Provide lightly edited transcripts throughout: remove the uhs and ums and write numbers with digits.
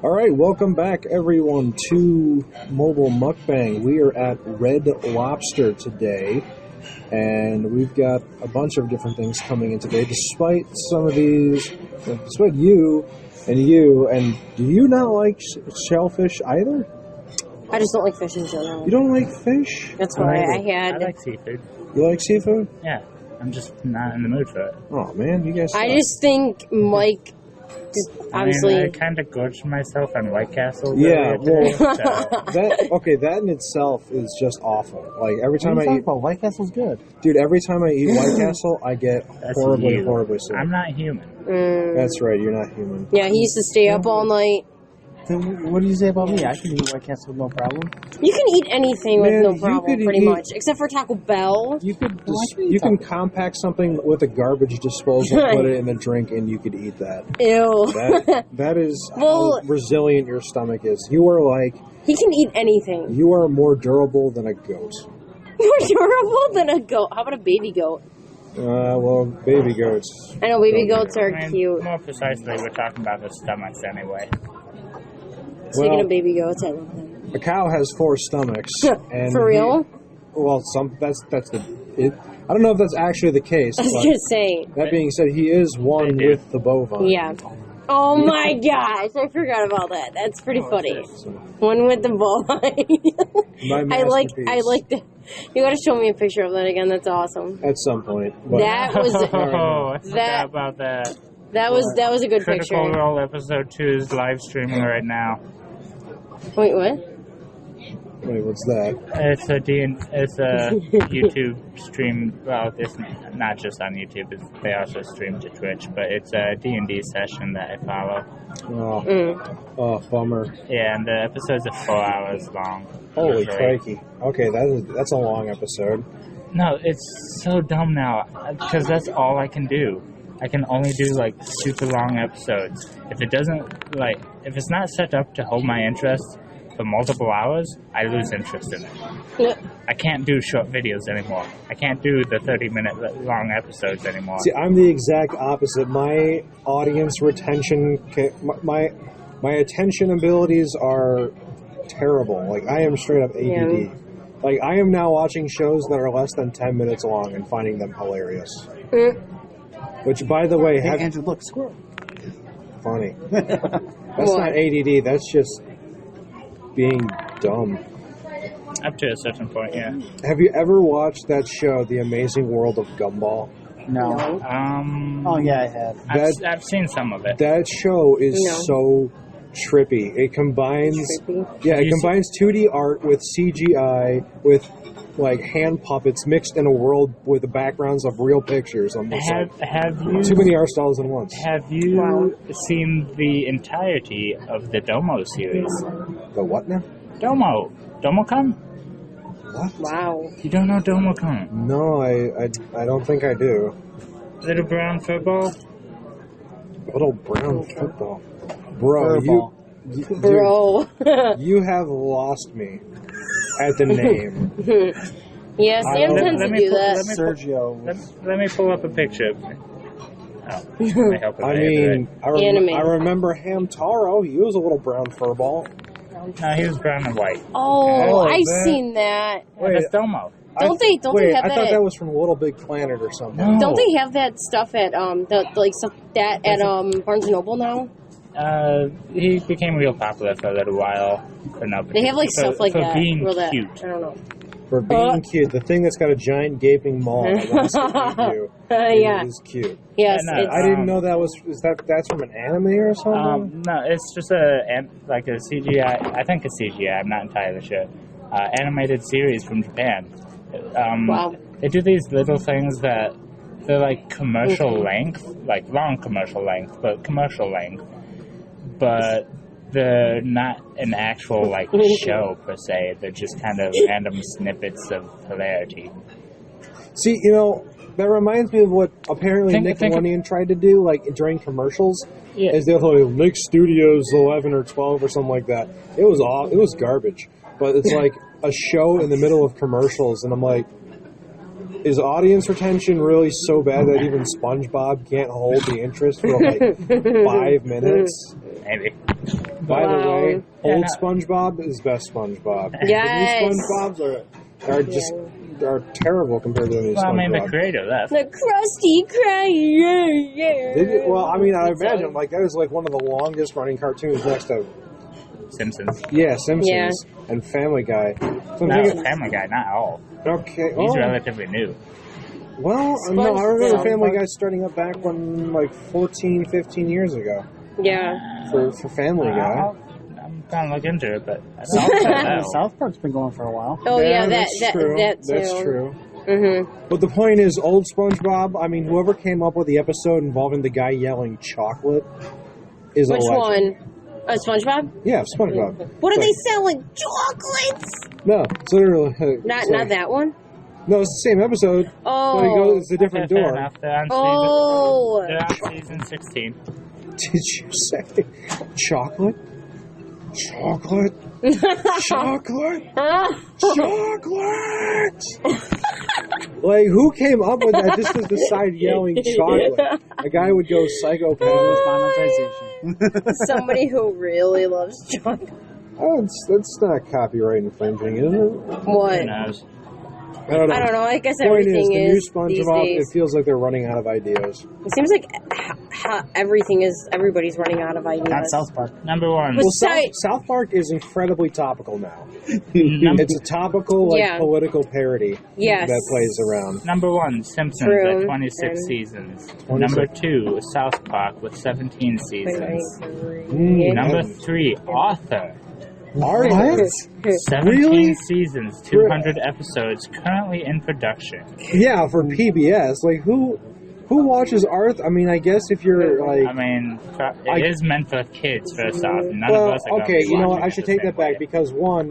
All right, welcome back, everyone, to Mobile Mukbang. We are at Red Lobster today, and we've got a bunch of different things coming in today. Despite some of these, despite you, and do you not like shellfish either? I just don't like fish in general. You don't like fish? That's why I I like seafood. You like seafood? Yeah, I'm just not in the mood for it. Oh man, you guys. I just think Mike. Obviously, I kind of gorged myself on White Castle. Yeah, today, so. that in itself is just awful. Like every time I eat, White Castle's good. dude, every time I eat White Castle, I get That's horribly sick. I'm not human. That's right, you're not human. Yeah, he used to stay up all night. Then what do you say about me? I can eat White Castle with no problem. You can eat anything Man, with no you problem, could pretty eat- much, except for Taco Bell. You could Well, I can eat you can something. compact something with a garbage disposal, put it in the drink, and you could eat that. Ew. That is Well- how resilient your stomach is. You are like He can eat anything. you are more durable than a goat. More durable than a goat. How about a baby goat? Well, baby goats. I know baby goats are I mean, cute. More precisely, we're talking about the stomachs anyway. Speaking Well, of baby goats, I love them. a cow has 4 stomachs. And For real? Well, that's the. It, I don't know if that's actually the case. I was But gonna say. that being said, he is one They do. with the bovine. Yeah. Oh my gosh, I forgot about that. That's pretty funny. One with the bovine. My I like masterpiece. the. You gotta show me a picture of that again. That's awesome. At some point. But That was Oh, I forgot that- about that. that was a good Critical picture. Role episode 2 is live streaming right now. Wait, what? wait, what's that? It's a YouTube stream. Well, it's not just on YouTube. They also stream to Twitch, but it's a D&D session that I follow. Oh, oh, bummer. Yeah, and the episodes are 4 hours long. Holy usually. crikey. Okay, that's a long episode. No, it's so dumb now because that's all I can do. I can only do like super long episodes. If it's not set up to hold my interest for multiple hours, I lose interest in it. I can't do short videos anymore. I can't do the 30-minute long episodes anymore. See, I'm the exact opposite. My audience retention, my attention abilities are terrible. Like, I am straight up ADD. Yeah. Like, I am now watching shows that are less than 10 minutes long and finding them hilarious. Which, by the way, Hey, Andrew, look, squirrel. funny. That's What? not ADD. That's just being dumb. Up to a certain point, yeah. Have you ever watched that show, The Amazing World of Gumball? No. Oh, yeah, I have. I've seen some of it. That show is No. so trippy. It combines, Trippy? yeah, it You see- combines 2D art with CGI with like hand puppets mixed in a world with the backgrounds of real pictures. I'm just Have you too many art styles at once. have you Wow. seen the entirety of the Domo series? The what now? Domocon? What? Wow. You don't know Domocon? No, I don't think I do. Little brown football? Little brown football, bro. Furball. Dude, Bro. you have lost me at the name. Yeah, Sam tends to do that. Sergio. Let me pull up a picture. Oh, I help if I do mean, Anime. I remember Hamtaro. He was a little brown furball. it. No, he was brown and white. Oh, I've that- seen that. Wait, That's Domo. Don't they have I that? thought that was from Little Big Planet or something. No. Don't they have that stuff at Barnes and Noble now? He became real popular for a little while. For no They have like stuff like for that. being Real that. cute. I don't know. For being cute, the thing that's got a giant gaping maw that wants to eat you Yeah. is cute. Yes, Yeah, no, it's I didn't know that was that's from an anime or something. No, it's just a CGI. I think a CGI. I'm not entirely sure. Animated series from Japan. Wow. They do these little things that they're like commercial length, like long commercial length, but commercial length. But they're not an actual like show per se. They're just kind of random snippets of hilarity. See, that reminds me of what apparently Think- Nickelodeon tried to do, like during commercials. Yeah. Is they like Nick Studios 11 or 12 or something like that. It was garbage, but it's like a show in the middle of commercials, and I'm like, is audience retention really so bad that even SpongeBob can't hold the interest for like 5 minutes? Maybe. By the Wow. way, old SpongeBob is best SpongeBob. Yes. The new SpongeBobs are terrible compared to the new Well, I mean, the SpongeBob. creator left. The Krusty Krab. Well, I mean, I imagine like that was like one of the longest running cartoons next to Simpsons. Simpsons Yeah. and Family Guy. So I'm No, thinking, Family Guy, not all. okay, He's relatively new. well, no, I remember SpongeBob. Family Guy starting up back when like 14, 15 years ago Yeah. for Family Guy. I'm gonna look into it, but I South, don't know. South Park's been going for a while. Oh yeah, that that's true. that too. That's true. Mhm. But the point is, old SpongeBob. I mean, whoever came up with the episode involving the guy yelling "chocolate" is Which a legend. one? SpongeBob. Yeah, SpongeBob. What are It's they like- selling? Chocolates. No, it's literally Not it's not like- that one. No, it's the same episode. But he goes, it's a different Okay, fair door. enough. They're on Oh. they're on season 16. Did you say chocolate? Chocolate? Chocolate? Chocolate! Like, who came up with that just to decide yelling chocolate? A guy would go psychopath. Monetization. Somebody who really loves chocolate. Oh, that's not copyright infringing, is it? What? Who knows? I don't know. I don't know. I guess Point everything is, the new these SpongeBob, days. it feels like they're running out of ideas. It seems like everybody's running out of ideas. Not South Park. Number one. But- Well, Say- South Park is incredibly topical now. Number, It's a topical, like, Yeah. political parody Yes. that plays around. number one, Simpsons True. at 26 And- seasons. 26. Number two, South Park with 17 seasons. Mm, Number three, Arthur. Arthur. 17 Really? seasons, 200 episodes, currently in production. Yeah, for PBS. Like, who watches Arthur? I mean, I guess if you're, like... I mean, I- it is meant for kids, first off. None well, of us are gonna okay, be you know what? watching I it should the take same that back way. because, one,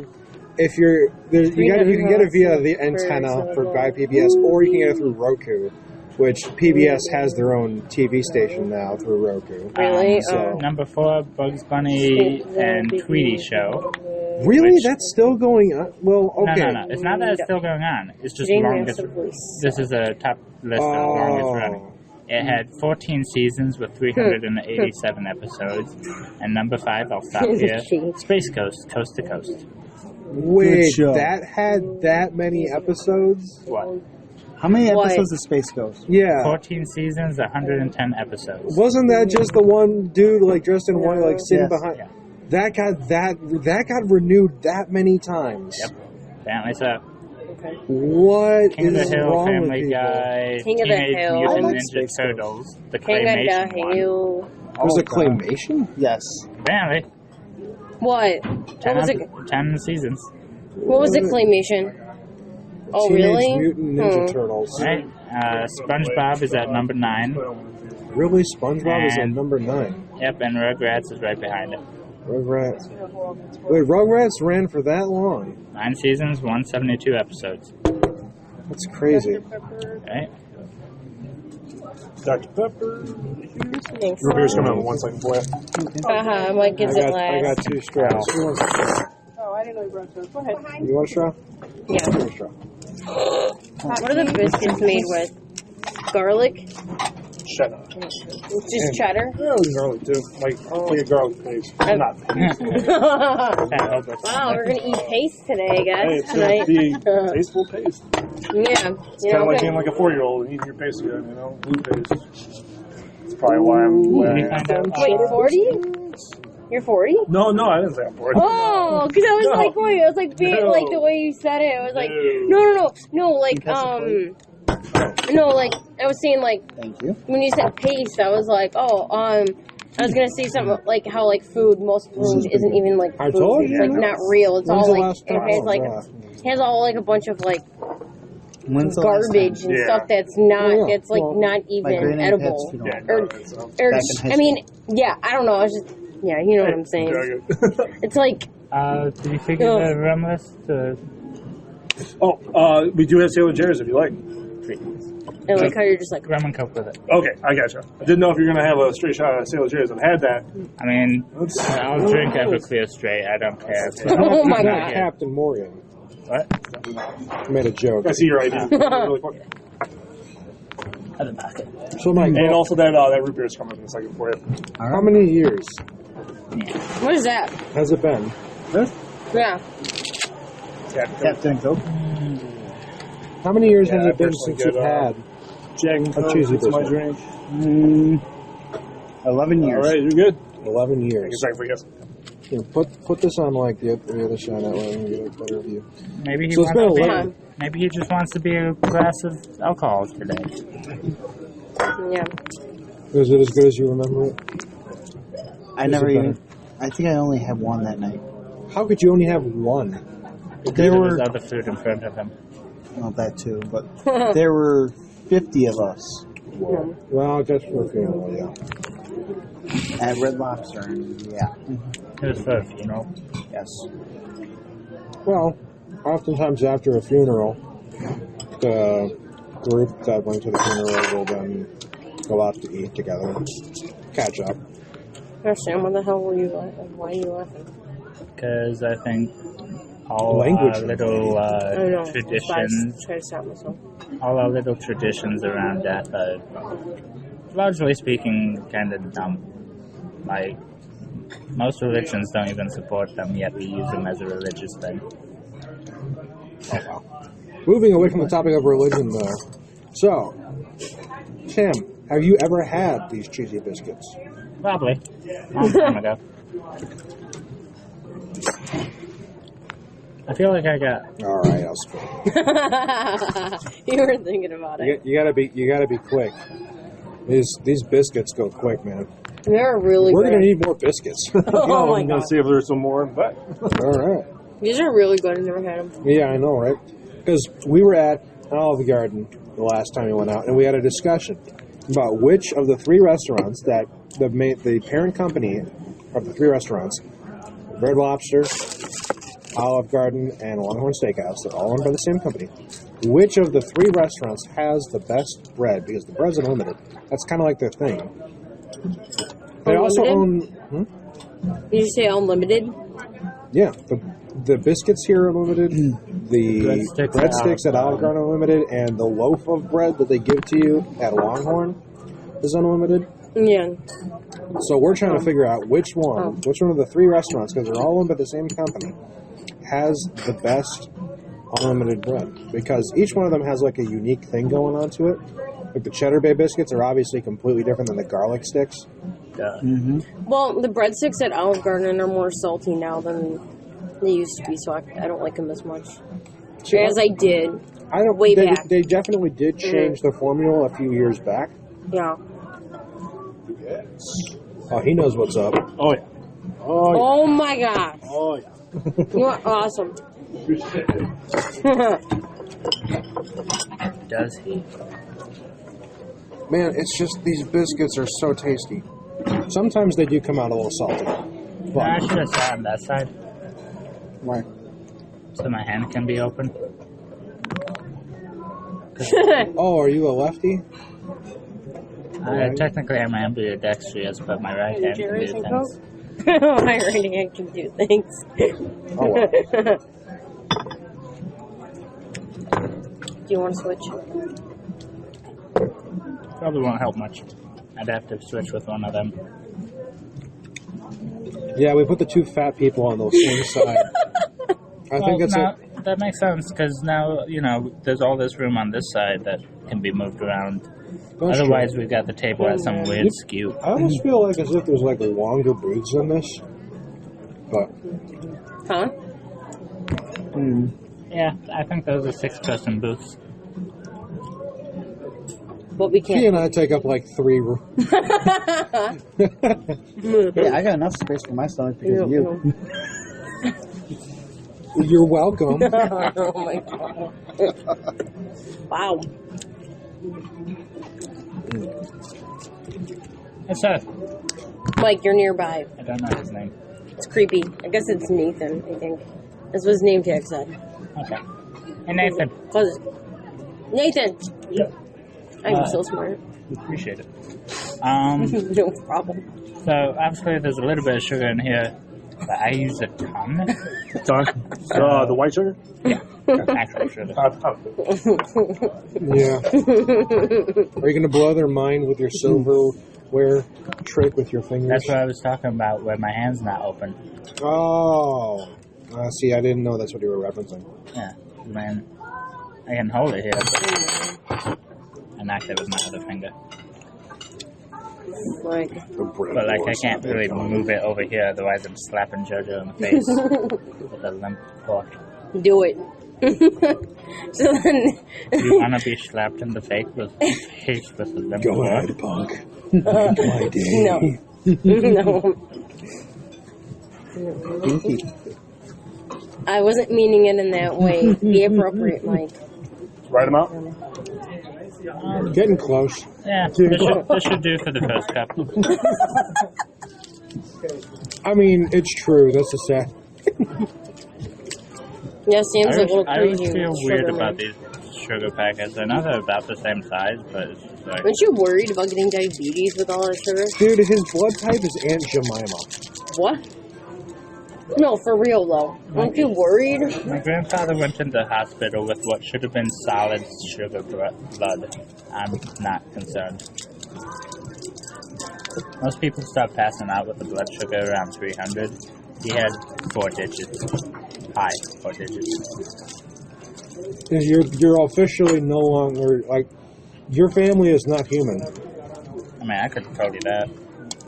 if you're... you can get it via the antenna by PBS, or you can get it through Roku, which PBS has their own TV station now through Roku. Really? So- Number four, Bugs Bunny and Tweety Show. Really? Which- That's still going on? Well, okay. No. It's not that it's still going on. It's just Jane longest. massively This is a top list of longest running. It had 14 seasons with 387 episodes. And number five, I'll stop here. Space Coast, Coast to Coast. Wait, show. that had that many episodes? What? How many What? episodes of Space Ghost? Yeah. 14 seasons, 110 episodes. Wasn't that just the one dude like dressed in white, like sitting Yes. behind? Yeah. That got renewed that many times. Yep. Apparently so. What King of is the Hill, wrong Family with people? Guy, King of the Teenage Hill. Mutant I like Ninja Space Turtles, the King of claymation the one. Hill. Was Oh, it God. claymation? Yes. Apparently, What? 10, What was it? 10 seasons. What was the claymation? Oh, Teenage really? Mutant Ninja Turtles. Right? SpongeBob is at number 9. Really, SpongeBob is at And- number 9. Yep, and Rugrats is right behind it. Rugrats. Wait, Rugrats ran for that long? 9 seasons, 172 episodes. That's crazy. Right? Dr. Pepper. Thanks. Your beer's coming out in 1 second, boy. I might get it I got last. 2 straws. Who wants a straw? Oh, I didn't know you brought those. Go ahead. You want a straw? Yeah. Give me a straw. What are the biscuits made with? Garlic? Shut up. Just cheddar? Yeah, it was garlic too. Like a garlic paste. Not paste. Wow, we're gonna eat paste today, I Hey, guess. it's gonna be tasteful paste. Yeah, It's kind of like being like a 4-year-old and eating your paste again, you know? Blue paste. That's probably why I'm We wearing find it. out. Wait, 40? You're 40? No, I didn't say I'm 40. Oh, because I was No. like, wait, I was like, being, No. like the way you said it. I was like, No. no, like, no, like, I was saying, like, Thank you. when you said paste, I was like, I was gonna say something like how, like, most food isn't even, like, I food. told It's, you. like, not real. It's When's all, the like, last it time? has, like, Oh, it has all, like, a bunch of, like, When's the last garbage time? and Yeah. stuff that's not, Yeah, that's, like, well, not My even granny edible. pets, you know. Yeah, Or, no, it's, or, Back in high I mean, yeah, I don't know. I was just, yeah, you know what I'm saying. It's like, Did you figure Ugh. the rum list? we do have Sailor Jerry's if you like. and like how you're just like, Rum and Coke with it. Okay, I gotcha. I didn't know if you're going to have a straight shot of Sailor Jerry's. I've had that. I mean, I'll drink Everclear straight. I don't care. oh my Not god. Captain Morgan. What? I made a joke. I see your ID. Really quick. At the pocket. So, Mike, And also that root beer is coming in a second for you. how many years What is that? has it been? This? Yeah. Captain Coke. How many years has I it been personally since you've get, had? Jack and A Coke, cheesy it's my biscuit. drink. 11 years. All right, you're good. 11 years. Exactly, yes. Here, put this on like the other side that way and get a better view. Maybe he So it's been wants to 11. be, maybe he just wants to be a glass of alcohol today. Yeah. Is it as good as you remember it? I Is never it even. better? I think I only had one that night. How could you only have one? There was other food in front of him. Well, that too, but there were 50 of us Well, just for a funeral, yeah. at Red Lobster, and yeah, It was for a funeral. yes. Well, oftentimes after a funeral, the group that went to the funeral will then go out to eat together, catch up. Gosh, Sam, what the hell were you laughing? Why are you laughing? Because I think all Language. our little I don't know. traditions, Try to stop myself. all our little traditions around death are, largely speaking, kind of dumb. Like, most religions don't even support them, yet we use them as a religious thing. Moving away from the topic of religion, though. So, Tim, have you ever had these cheesy biscuits? Probably. A long time ago. I feel like I got... All right, I'll spit. You were thinking about it. You gotta be quick. These biscuits go quick, man. They're really We're good. gonna need more biscuits. Oh my I'm going god. to see if there's some more, but All right. These are really good. I've never had them. Yeah, I know, right? Because we were at Olive Garden the last time we went out, and we had a discussion about which of the three restaurants that the parent company of the three restaurants, Red Lobster, Olive Garden, and Longhorn Steakhouse, they're all owned by the same company. Which of the three restaurants has the best bread? Because the bread's unlimited. That's kind of like their thing. They also own... Did you say unlimited? Yeah, the biscuits here are limited. The breadsticks at Olive Garden are limited, and the loaf of bread that they give to you at Longhorn is unlimited. Yeah. So we're trying to figure out which one of the three restaurants, because they're all owned by the same company, has the best unlimited bread. Because each one of them has like a unique thing going on to it. Like the Cheddar Bay biscuits are obviously completely different than the garlic sticks. Well, the breadsticks at Olive Garden are more salty now than they used to be, so I don't like them as much. As I did. I don't. Way they, back. they definitely did change the formula a few years back. Yeah. Oh, he knows what's up. oh yeah. Oh my gosh. Oh yeah. You are awesome. Does he? Man, it's just these biscuits are so tasty. Sometimes they do come out a little salty. I But should have sat on that side why? so my hand can be open. Oh, are you a lefty? Technically, I'm ambidextrous, but my right hand can do Jerry's and things. Coke? My right hand can do things. Oh, wow. Do you want to switch? Probably won't help much. I'd have to switch with one of them. Yeah, we put the two fat people on the same side. I think it's now, that makes sense because now, there's all this room on this side that can be moved around. that's Otherwise, true. we've got the table at some weird skew. I almost feel like as if there's like longer booths in this. But Huh? Yeah, I think those are 6-person booths. But we he can't. and I take up like 3 rooms. Yeah, I got enough space for my stomach because of you. You're welcome. Oh my god. Wow. It's Seth. Mike, you're nearby. I don't know his name. It's creepy. I guess it's Nathan, I think. That's what his name tag said. Okay. Hey, Nathan. Nathan! Yeah. I'm so smart. Appreciate it. No problem. So, obviously, there's a little bit of sugar in here. but I use a ton. The white sugar? Yeah, actual sugar. Yeah. Are you going to blow their mind with your silverware trick with your fingers? That's what I was talking about, where my hand's not open. Oh. See, I didn't know that's what you were referencing. Yeah, man, I can hold it here. I knocked it with my other finger. Like, But like I can't really move it over here, otherwise I'm slapping JoJo in the face with a limp fork. do it. So then, You wanna be slapped in the face with a limp Go fork? ahead, punk. Make my day. no. I wasn't meaning it in that way. Be appropriate, Mike. Write them out. Getting close. Yeah, this should do for the first cup. I mean, it's true. That's a sad. Yeah, Sam's a little I always crazy. feel with weird sugar, about man. these sugar packets. I know they're about the same size, but it's just like... Aren't you worried about getting diabetes with all that sugar? Dude, his blood type is Aunt Jemima. What? No, for real though. Aren't you worried? My grandfather went into hospital with what should have been solid sugar blood. I'm not concerned. Most people start passing out with the blood sugar around 300. He had 4 digits. High 4 digits. You're officially no longer, like, your family is not human. I mean, I could have told you that.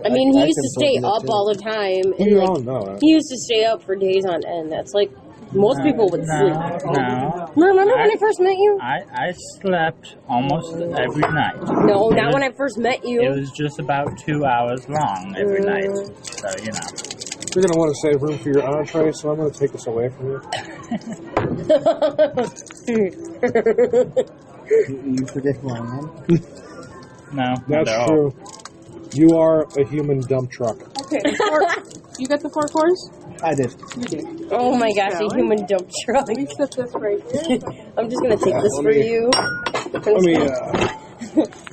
I mean, he I used to can stay totally up too. all the time. We And, all like, know that. he used to stay up for days on end. That's like most people would sleep. No. Remember when I first met you? I slept almost every night. No, It not was- when I first met It you. was just about 2 hours long every night. So, you know. You're going to want to save room for your entree, so I'm going to take this away from you. You forget who I am? No, That's not at all. true. You are a human dump truck. Okay, you got the 4 course? I did. You did. Oh my gosh, a human dump truck. Let me set this right here. I'm just gonna take this let for me- you. Let me,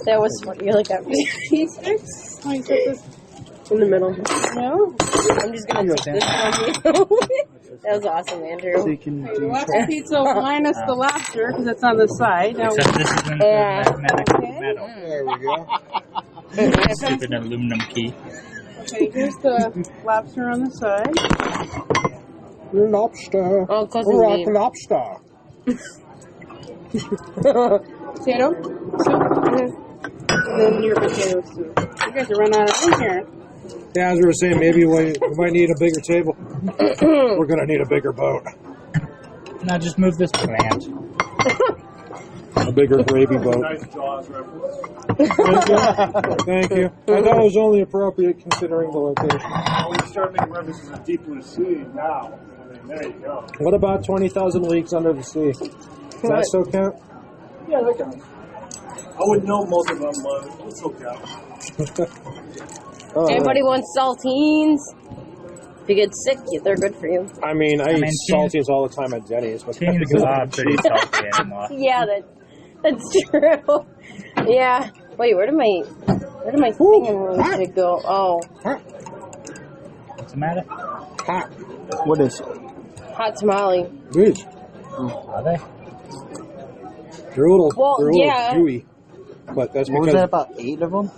That was funny. You're like, Let me set this in the middle. No? I'm just gonna take this from you. That was awesome, So Andrew. you can Okay, do the lobster pizza minus the lobster because it's on the side. Now, Except this is in magnetic metal. there we go. Stupid aluminum key. okay, here's the lobster on the side. Lobster. Oh, cousin Rock Dave. lobster. Potato soup. And then your potato soup. You guys are running out of room here. Yeah, as we were saying, maybe we might need a bigger table. We're going to need a bigger boat. Now just move this plant. A bigger gravy boat. Nice Jaws reference. Thank you. I thought it was only appropriate considering the location. Well, we start making references to deep blue sea now. I mean, there you go. What about 20,000 leagues under the sea? Does that still count? Yeah, that counts. I wouldn't know most of them, but it's okay. Oh, Anybody wants saltines? If you get sick, they're good for you. I mean, I eat mean, saltines all the time at Denny's. But Teens are pretty salty anymore. Yeah, that's true. Yeah. Wait, where did my thing go? Oh, What's the matter? hot. What is? hot tamale. Dude, Are they? they're a little, Well, they're a little yeah. gooey. But that's What was because... that, about 8 of them?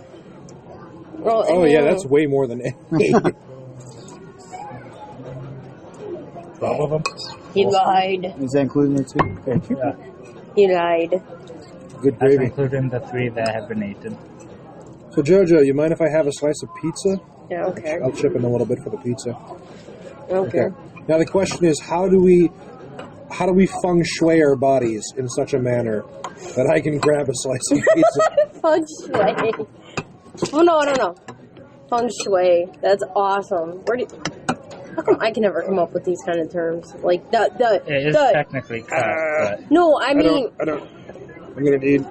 Well, Oh, yeah, that's way more than 8. 12 of them? He lied. Is that including the 2? Okay. Yeah. He lied. Good That's gravy. including the 3 that have been eaten. So, Jojo, you mind if I have a slice of pizza? Yeah, okay. I'll chip in a little bit for the pizza. Okay. Now the question is, how do we feng shui our bodies in such a manner that I can grab a slice of pizza? Feng shui. Oh, no. Feng shui. That's awesome. How come I can never come up with these kind of terms? Like, It is technically cut, but No, I mean, I don't. I'm gonna need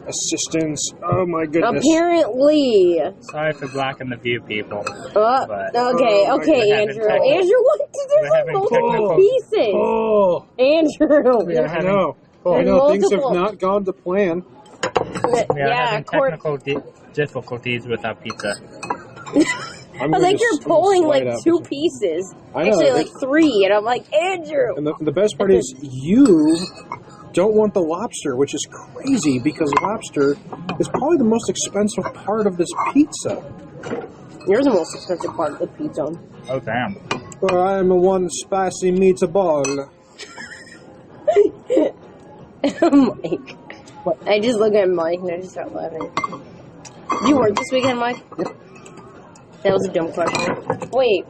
assistance. Oh my goodness. apparently. sorry for blocking the view, people. Okay, Oh, okay, we're having Andrew. technical- Andrew, what? There's we're like having multiple technical- pieces. Oh, Andrew. We are I having, know. I There's know things have multiple. not gone to plan. we are Yeah, having technical difficulties with our pizza. I was like, you're pulling like 2 pieces. I know. Actually, like 3. And I'm like, Andrew. And the best part is you don't want the lobster, which is crazy because lobster is probably the most expensive part of this pizza. You're the most expensive part of the pizza. Oh, damn. Well, I'm a one spicy meatball. Mike. I just look at Mike and I just start laughing. Do you work this weekend, Mike? Yep. That was a dumb question. Wait.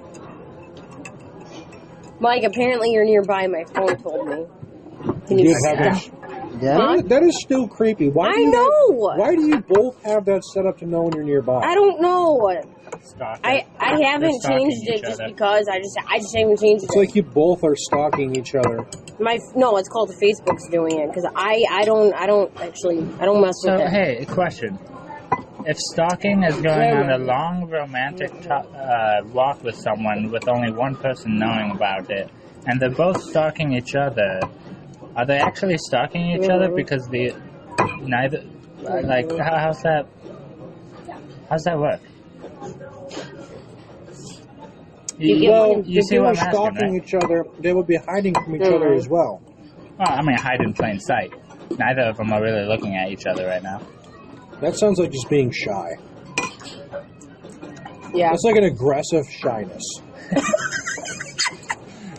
Mike, apparently you're nearby. My phone told me. Can you stop? Yeah. Huh? That is still creepy. Why do you both have that set up to know when you're nearby? I don't know. Stalker. I haven't changed it just because I just haven't changed it. It's like you both are stalking each other. No, it's called Facebook's doing it because I don't mess with it. Hey, question. If stalking is going on a long romantic walk with someone with only one person knowing about it, and they're both stalking each other, are they actually stalking each other because neither? Like, how's that work? You see what I'm asking, stalking each other, they would be hiding from each other as well. Well, I mean, hide in plain sight. Neither of them are really looking at each other right now. That sounds like just being shy. Yeah. It's like an aggressive shyness.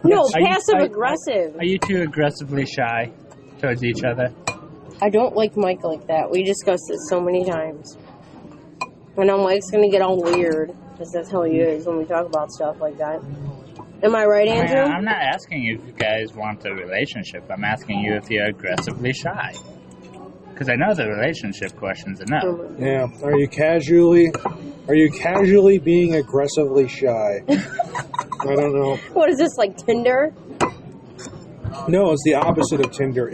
No, passive aggressive. Are you two aggressively shy towards each other? I don't like Mike like that. We discussed it so many times. I know Mike's gonna get all weird because that's how he is when we talk about stuff like that. Am I right, Andrew? I'm not asking you if you guys want a relationship. I'm asking you if you're aggressively shy. Because I know the relationship question's a no. Yeah. Are you casually being aggressively shy? I don't know. What is this, like Tinder? No, it's the opposite of Tinder.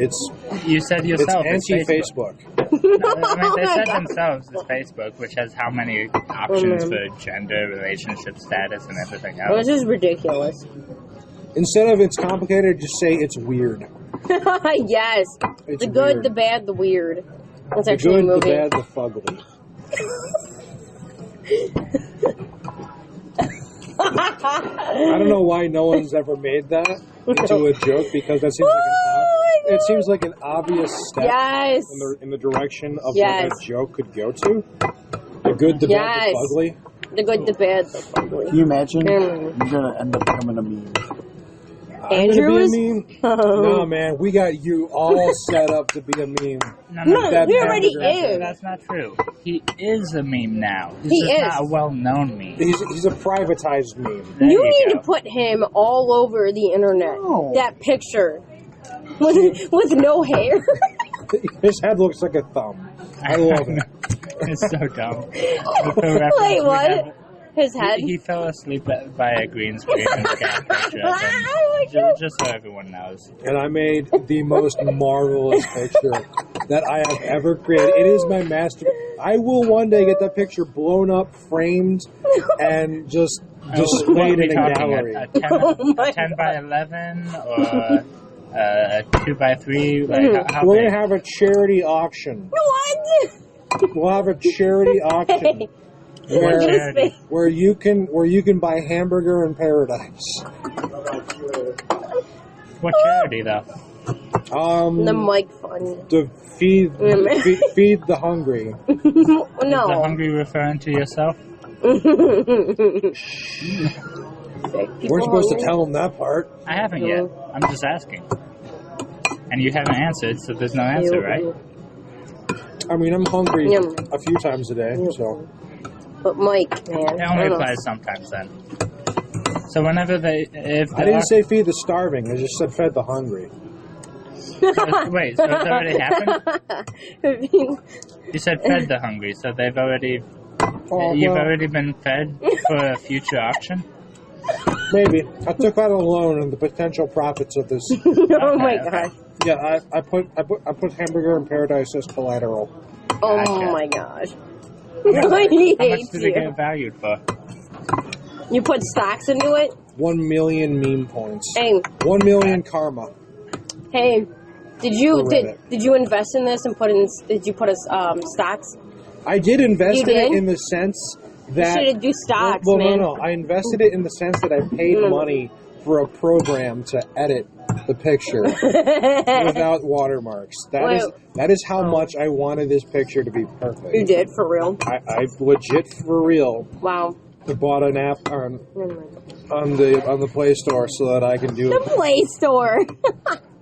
You said yourself. It's anti-Facebook. They said themselves it's Facebook, which has how many options for gender, relationship status, and everything else. Well, this is ridiculous. Instead of it's complicated, just say it's weird. Yes. It's the good, weird. the bad, the weird. That's The actually good, a movie. the bad, the fugly. I don't know why no one's ever made that into a joke because that seems like an obvious step in the direction of what that joke could go to. The good, the bad, the fugly. The good, the bad, the fugly. Can you imagine? You're gonna end up becoming a meme. Andrew is? No, man, we got you all set up to be a meme. No, he already is. That's not true. He is a meme now. He is not a well-known meme. He's a privatized meme. You need to put him all over the internet. No. That picture with no hair. His head looks like a thumb. I love it. It's so dumb. Wait, what? His head? He fell asleep by a green screen in the cat picture of him. Just so everyone knows. And I made the most marvelous picture that I have ever created. It is my master. I will one day get that picture blown up, framed, and just displayed in a gallery. A 10 by 11 or a 2 by 3? Like, how We're big? going to have a charity auction. What? We'll have a charity auction. Where you can buy hamburger in paradise. What charity though? The Mike Fund. To feed the hungry. Is the hungry referring to yourself? We're supposed to tell them that part. I haven't yet. I'm just asking. And you haven't answered, so there's no answer, right? I mean, I'm hungry a few times a day, so. But Mike, man. It only applies sometimes then. So whenever I didn't say feed the starving, I just said fed the hungry. Wait, so it's already happened? You said fed the hungry, so they've already... You've already been fed for a future auction? Maybe. I took out a loan on the potential profits of this. Oh my god. Yeah, I put Hamburger in Paradise as collateral. Oh Gotcha. my gosh. How much He did it hates you. get valued for? You put stocks into it? 1 million meme points. Hey, 1 million karma. hey, did you Reddit. did you invest in this and did you put stocks? I did invest You in it did? in the sense that You should do stocks, well, man. no. I invested it in the sense that I paid money for a program to edit the picture without watermarks. That is how much I wanted this picture to be perfect. You did, for real? I legit for real Wow. bought an app on the Play Store so that I can do The Play Store.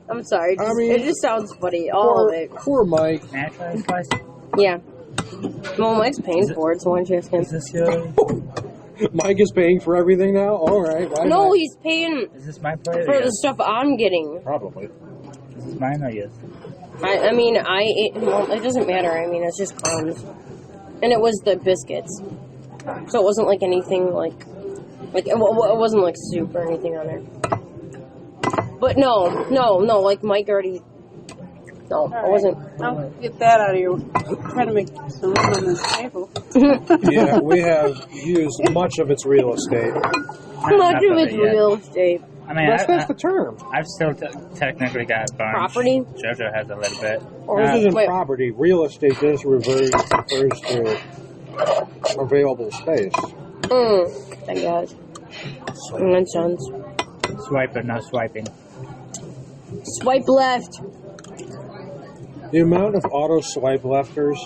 I'm sorry. I mean, it just sounds funny. All of it. Poor Mike. Can I try this slice? Yeah. Well, Mike's paying for it, so why don't you ask him? Is this your... Mike is paying for everything now? All right. Why No, not? he's paying Is this my plate? for the stuff I'm getting. Probably. Is this mine or yours? I mean, well, it doesn't matter. I mean, it's just crumbs. And it was the biscuits. So it wasn't like anything like it wasn't like soup or anything on there. But no, like Mike already. No, it wasn't. I'll get that out of you. Try to make some room on this table. Yeah, we have used much of its real estate. Much of it's real estate. I mean, That's the term. I've still technically got a bunch. Property? JoJo has a little bit. This isn't wait. property. Real estate just refers to available space. I guess. Nonsense. Swipe but no swiping. Swipe left. The amount of auto swipe lefters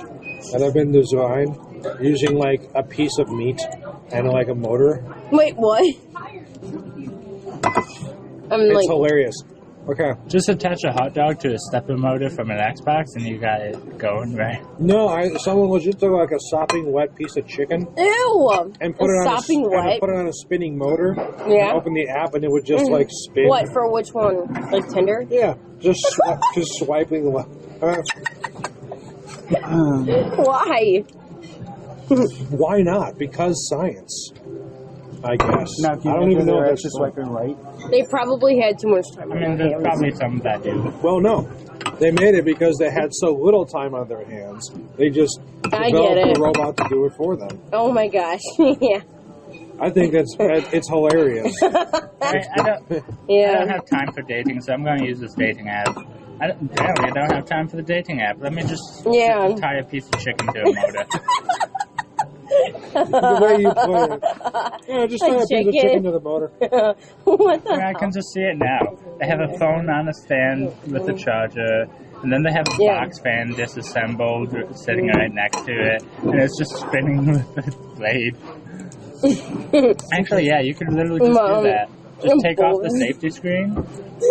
that have been designed using like a piece of meat and like a motor, Wait, what? I'm it's like, hilarious. Okay. Just attach a hot dog to a stepper motor from an Xbox and you got it going, right? No, someone legit took like a sopping wet piece of chicken ew. and put it sopping wet. put it on a spinning motor. Yeah. And open the app and it would just like spin. What for? Which one? Like Tinder? Yeah, just swiping left. Why? Why not? Because science. I guess. Now, if you I don't even know if that's just just swiping right. They probably had too much time I on mean, their there's hands. probably some that do. Well, no. They made it because they had so little time on their hands. They just I developed get it. a robot to do it for them. Oh my gosh. Yeah. I think it's hilarious. I don't Yeah. have time for dating, so I'm going to use this dating app. I don't have time for the dating app. Let me just Yeah. tie a piece of chicken to a motor. The way you put it. Yeah, just tie a piece of chicken to the motor. What the I mean, I hell? can just see it now. They have a phone on a stand with a charger, and then they have a Yeah. box fan disassembled sitting right next to it, and it's just spinning with the blade. Actually, yeah, you could literally just Mom, do that. Just take off the bored. safety screen,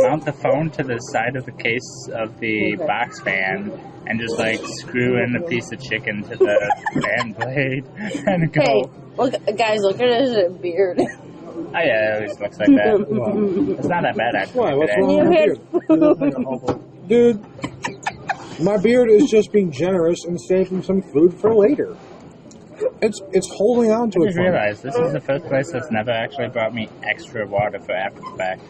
mount the phone to the side of the case of the box fan, and just like screw in a piece of chicken to the fan blade, and go. Hey, look, guys, look at his beard. Oh yeah, it always looks like that. It's not that bad actually. Why? What's today. wrong You with had your beard? You look like a hobo. Dude, my beard is just being generous and saving some food for later. It's holding on to I it. just for me. realized this is the first place that's never actually brought me extra water for after the fact.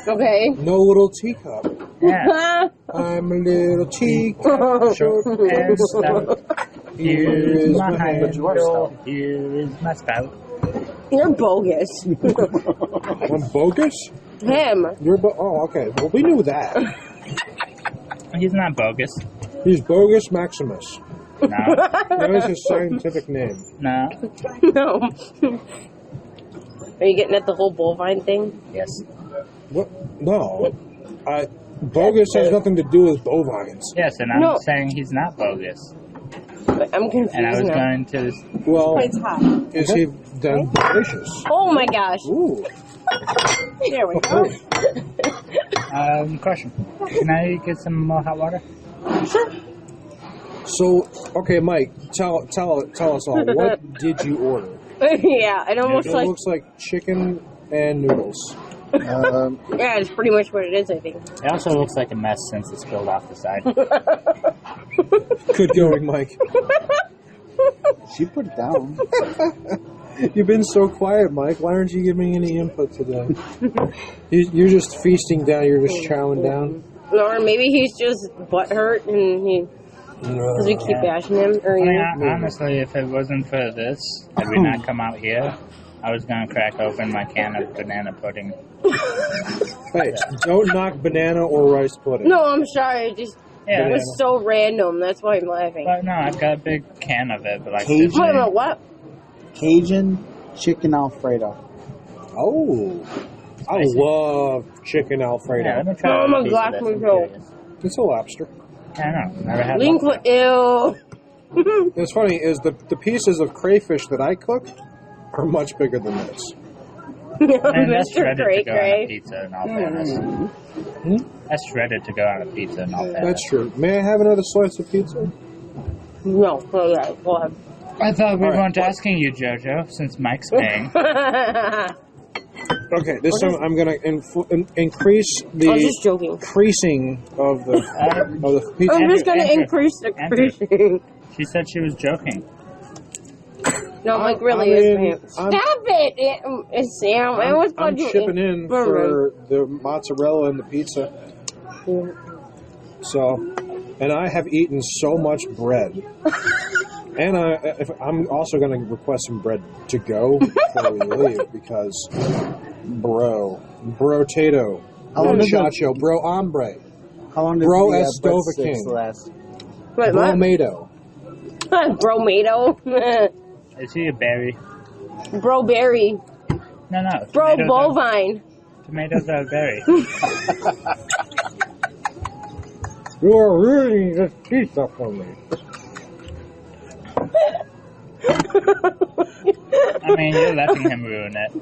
Okay. No little teacup. Yeah. I'm a little teacup. Short and stout. Here is my But you are handle. stout. Here is my spout. You're bogus. I'm bogus? Him. Oh, okay. Well, we knew that. He's not bogus. He's Bogus Maximus. No. That is his scientific name. No. No. Are you getting at the whole bovine thing? Yes. What? No. Bogus has nothing to do with bovines. Yes, and I'm No. saying he's not bogus. But I'm confused And I was now. going to. Well, It's hot. is he then delicious? Oh my gosh. Ooh. There we go. Question. Can I get some more hot water? So, okay, Mike, tell us all. What did you order? Yeah, it almost It like looks like chicken and noodles. yeah, it's pretty much what it is. I think. It also looks like a mess since it spilled off the side. Good going, Mike. She put it down. You've been so quiet, Mike. Why aren't you giving any input today? You're just feasting down. You're just chowing down. Or maybe he's just butthurt and he because we keep bashing him. Or I mean, you. honestly, if it wasn't for this, had we not come out here, I was going to crack open my can of banana pudding. Hey, don't knock banana or rice pudding. No, I'm sorry. It just Yeah, it was so random. That's why I'm laughing. but no, I've got a big can of it. But like, Cajun? Wait a minute, what? Cajun chicken Alfredo. Oh, I love chicken Alfredo. Yeah, let me try Oh a my piece gosh, of me this. too. It's a lobster. I don't know. Never had Link, lobster. ew. What's funny is the pieces of crayfish that I cooked are much bigger than this. Man, that's Mr. shredded Cray to go on a Cray. pizza in all fairness. That's shredded to go on a pizza in all fairness. That's true. May I have another slice of pizza? No, oh yeah, go ahead. I thought we All right. weren't asking you, JoJo, since Mike's paying. Okay, this time I'm going to increase the I was just joking. creasing of the pizza. I'm just gonna Andrew, increase the Andrew. creasing. She said she was joking. No, Mike really I is. mean, Man. Stop it! It's Sam. I was I'm going chipping in for the mozzarella and the pizza. So, and I have eaten so much bread. And I'm also going to request some bread to go before we leave because, brotato, muchacho, bro hombre, How long does Bro the Estova breadsticks King. last? Wait, what? bromato. Bromato. Is he a berry? Bro berry. No, no. Bro tomatoes bovine. Tomatoes are a berry. You are ruining this pizza for me. I mean, you're letting him ruin it.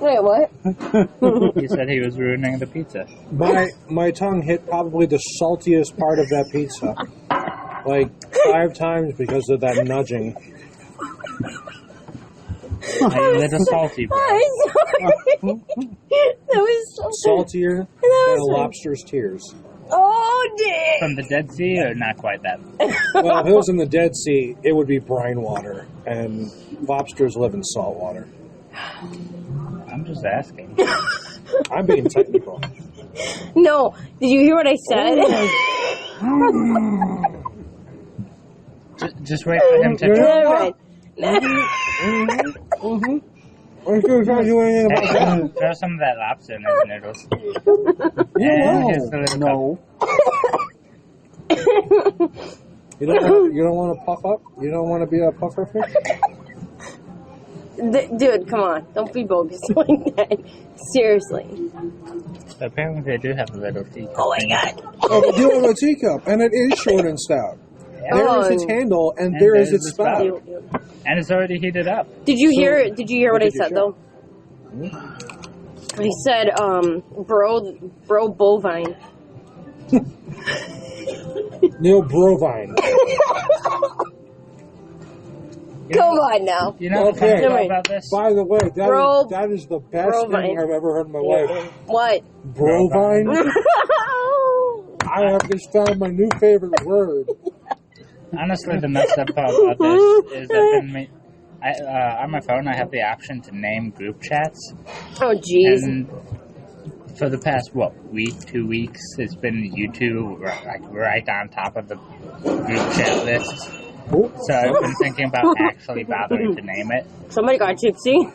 Wait, what? He said he was ruining the pizza. My tongue hit probably the saltiest part of that pizza, like 5 times because of that nudging. Are you a little salty, bro? I'm sorry. That was so Saltier than a was- lobster's tears. Oh, dear. From the Dead Sea, or not quite that? Well, if it was in the Dead Sea, it would be brine water, and lobsters live in salt water. I'm just asking. I'm being technical. No. Did you hear what I said? Just wait for him to. Never mind. I'm sure trying to do anything about that. Hey, throw some of that lobster in his noodles. Yeah, And no. here's the little No. You don't want to puff up? You don't want to be a puffer fish? Dude, come on. Don't be bogus like that. Seriously. cup. Apparently, they do have a little teacup. Oh, my God. Oh, but you have a teacup, and it is short and stout. There is its handle, and there is its spout. And it's already heated up. Did you hear? Did you hear what I did you said say? though? I said, bro bovine. Neil Brovine. Come on now. You know Okay. the funny about this? By the way, Bro- that is the best Brovine. thing I've ever heard in my life. What? Brovine? I have just found my new favorite word. Honestly, the messed up part about this is that on my phone I have the option to name group chats, Oh jeez. and for the past 2 weeks, it's been YouTube right on top of the group chat list. So I've been thinking about actually bothering to name it. Somebody got gypsy.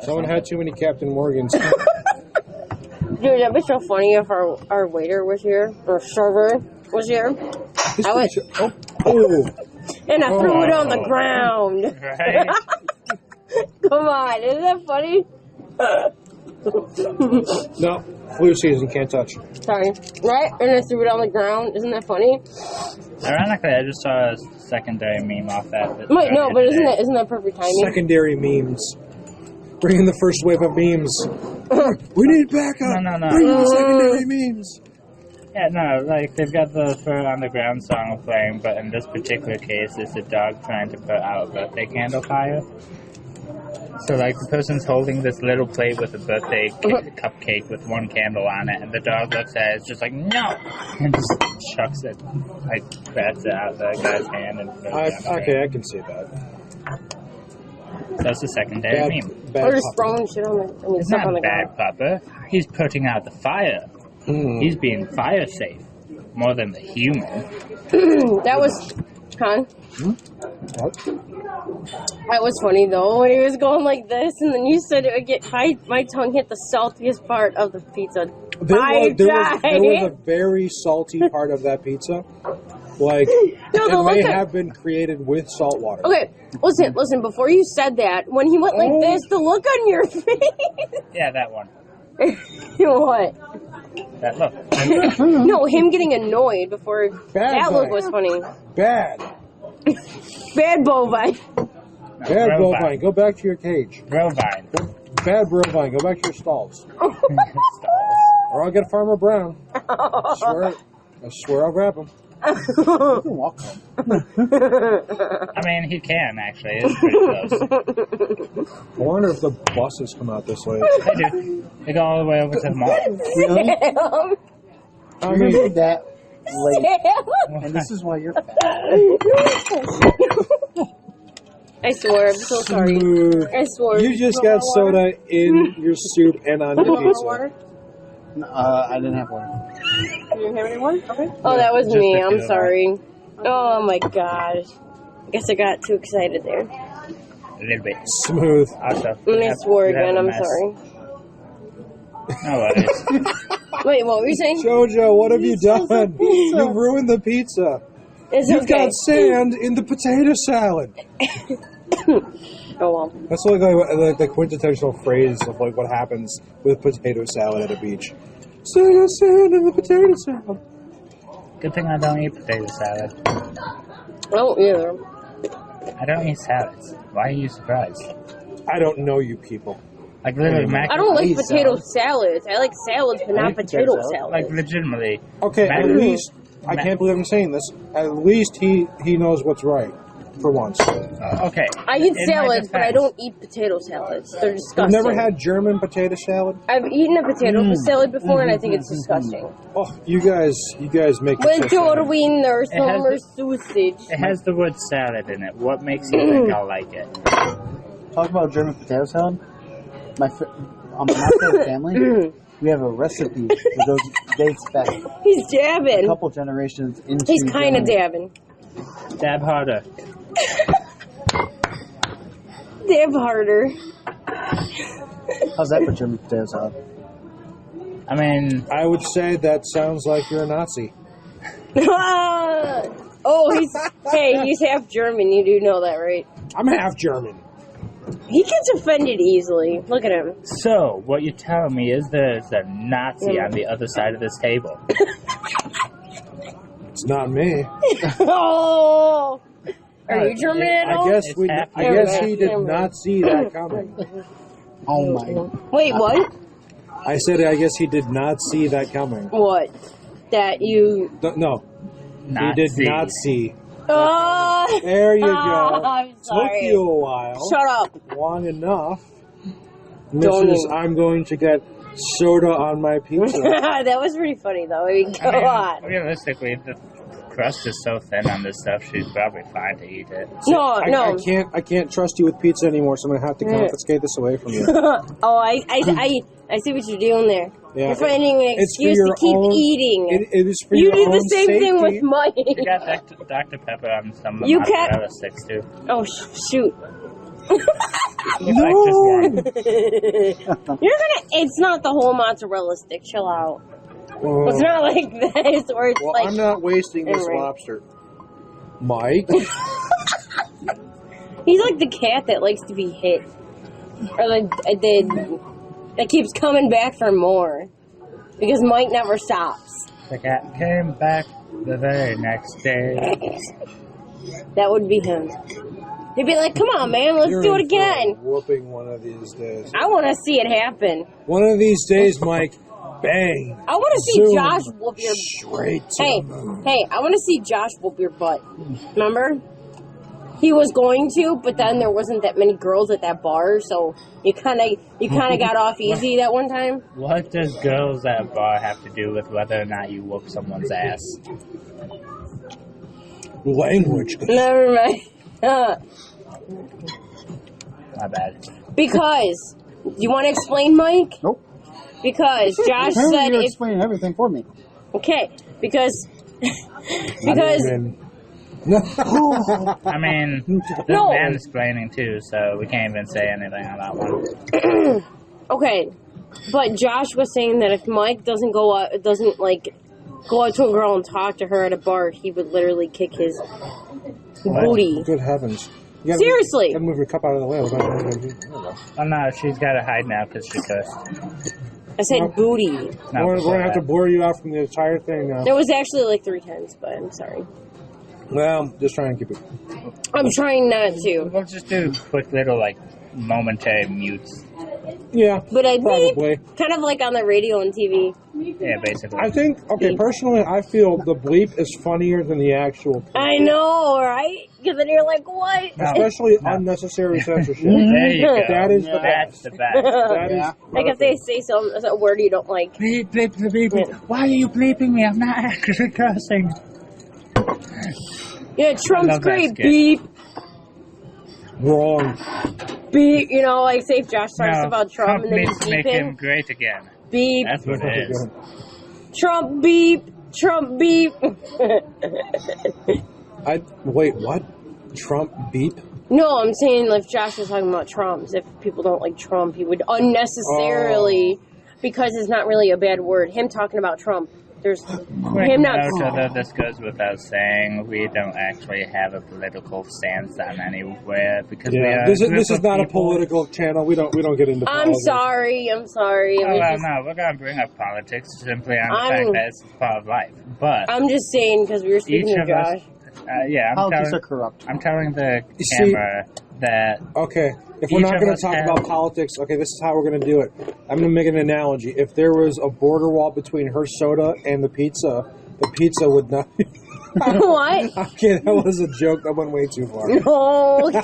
Someone had too many Captain Morgans. Dude, that'd be so funny if our waiter was here, or server was here. I would, Oh, and I threw it on the ground. Right? Come on, isn't that funny? no, flu season, can't touch. Sorry. Right? And I threw it on the ground. Isn't that funny? Ironically, I just saw a secondary meme off that. Wait, no, but today. isn't that perfect timing? Secondary memes. Bring in the first wave of memes. We need backup. No. Bring in the secondary memes. Yeah, no, like, they've got the Throw It on the Ground song playing, but in this particular case, it's a dog trying to put out a birthday candle fire. So, like, the person's holding this little plate with a birthday cupcake with one candle on it, and the dog looks at it, it's just like, no! And just chucks it, like, grabs it out of the guy's hand and throws it on Okay, I can see that. That's a secondary meme. Or just puppy. throwing shit on the, It's stuff not on the bad, ground. Papa. He's putting out the fire. He's being fire safe. More than the human. That was, What? that was funny though, when he was going like this, and then you said it would get, my tongue hit the saltiest part of the pizza. There was a tried. very salty part of that pizza. Like, No, the it may look have been created with salt water. Okay, listen. Before you said that, when he went like this, the look on your face. Yeah, that one. What? That look. No, him getting annoyed before that look was funny. Bad. Bad bovine. Bad bovine. Go back to your cage. Brovine. Bad bovine. Go back to your stalls. Or I'll get Farmer Brown. I swear I'll grab him. You can walk home. I mean, he can, actually. It's pretty close. I wonder if the buses come out this way. They do. They go all the way over to the mall. Really? I You're mean, gonna be that late, Sam. and this is why you're fat. I swear, I'm so sorry. smooth. I swore. You just got soda in your soup and on your pizza. Water? I didn't have one. You didn't have any water? Okay. Oh, that was Just me. picked I'm it up. sorry. Oh my gosh. I guess I got too excited there. A little bit. Smooth. Also, And I swore you have again. a I'm mess. sorry. No worries. Wait, what were you saying? Jojo, what have you done? You ruined the pizza. It's You've okay. got sand in the potato salad. Oh well. That's like the quintessential phrase of like what happens with potato salad at a beach. Sand in the potato salad. Good thing I don't eat potato salad. Oh, either. I don't eat salads. Why are you surprised? I don't know you people. Like, literally, mac I don't like and potato cheese salads. I like salads, but I not like potato salad. salads. Like, legitimately. Okay, Mac- at least I Mac- can't believe I'm saying this. At least he knows what's right for once. Okay. I eat In my salads, but I defense- don't eat potato salads. They're You've disgusting. never had German potato salad? I've eaten a potato salad before, and I think it's disgusting. Oh, you guys make When potato salad. Darwin or It has summer the- sausage. It has the word salad in it. What makes you think I'll like it? Talk about German potato salad. On my side family, we have a recipe that goes dates back He's a dabbing. couple generations into. He's kind of Germany. dabbing. Dab harder. Dab harder. How's that for German potato salad? I mean, I would say that sounds like you're a Nazi. Oh, he's half German. You do know that, right? I'm half German. He gets offended easily. Look at him. so what you're telling me is there's a Nazi on the other side of this table. It's not me. Oh, are you German at all? I guess It's we. half I guess German. he did not see that coming. Oh my! Wait, what? I said I guess he did not see that coming. What? That you? No, he did not see. Oh, There you go. I'm Took sorry. you a while. Shut up. Long enough. Don't Mrs. even. I'm going to get soda on my pizza. That was pretty funny, though. I mean, go I mean, on. realistically, the crust is so thin on this stuff, she's probably fine to eat it. No, no. I can't trust you with pizza anymore, so I'm gonna have to confiscate this away from you. Oh, I see what you're doing there. Yeah. You're finding an It's for excuse your to keep own- eating. It is for You your did the own same thing safety. with Mike. You got Dr. Pepper on some of the You mozzarella sticks, too. Oh, shoot. It's like just one. You're gonna. It's not the whole mozzarella stick. Chill out. Well, It's not like this, where it's well, like. I'm not wasting this Anyway. lobster. Mike? He's like the cat that likes to be hit, or that keeps coming back for more, because Mike never stops. The cat came back the very next day. That would be him. He'd be like, "Come on, man, let's You're do it in for a again." whooping one of these days. I want to see it happen. One of these days, Mike. Bang. I want to see Zoom. Josh whoop your. Straight to Hey, the moon. hey! I want to see Josh whoop your butt. Remember? He was going to, but then there wasn't that many girls at that bar, so you kind of got off easy that one time. What does girls at a bar have to do with whether or not you whoop someone's ass? Language. Never mind. My bad. Because you want to explain, Mike? Nope. Because Josh Apparently said you're if explaining everything for me. okay, because I mean, there's No. mansplaining too, so we can't even say anything on that one. okay, but Josh was saying that if Mike doesn't go up, doesn't like go up to a girl and talk to her at a bar, he would literally kick his booty. Good heavens. Seriously. You gotta move your cup out of the way. Oh no, she's got to hide now because she cursed. I said booty. No, We're going to have to blur you out from the entire thing now. It was actually like 3 times, but I'm sorry. Well, just trying to keep it. I'm trying not to. We'll just do quick little like momentary mutes. Yeah, But I probably. beep, kind of like on the radio and TV. Yeah, basically. I think, personally, I feel the bleep is funnier than the actual. I know, right? Because then you're like, what? Especially unnecessary censorship. There you go. That is the That's the best. That is Like if they say a word you don't like. Bleep, bleep, bleep, bleep. Why are you bleeping me? I'm not actually cursing. Yeah, Trump's love that great. skit. Beep, wrong. beep. You know, like say if Josh talks about Trump and then you needs to beep make him. him great again. Beep. That's what it is. Trump beep. Trump beep. Wait, what? Trump beep? No, I'm saying if Josh was talking about Trump, if people don't like Trump, he would unnecessarily, because it's not really a bad word, him talking about Trump. There's Quick him not. note, although this goes without saying, we don't actually have a political stance on anywhere because we are. This is not a political channel. We don't get into. I'm politics. sorry. I'm sorry. Oh, well, no, we're gonna bring up politics simply on the fact that it's part of life. But I'm just saying because we were speaking each to of us, Josh. Politics are corrupt. I'm telling the See- camera that Okay, if we're Each not of going us to talk have- about politics, okay, this is how we're going to do it. I'm going to make an analogy. If there was a border wall between her soda and the pizza would not. What? Okay, that was a joke. That went way too far. Okay. what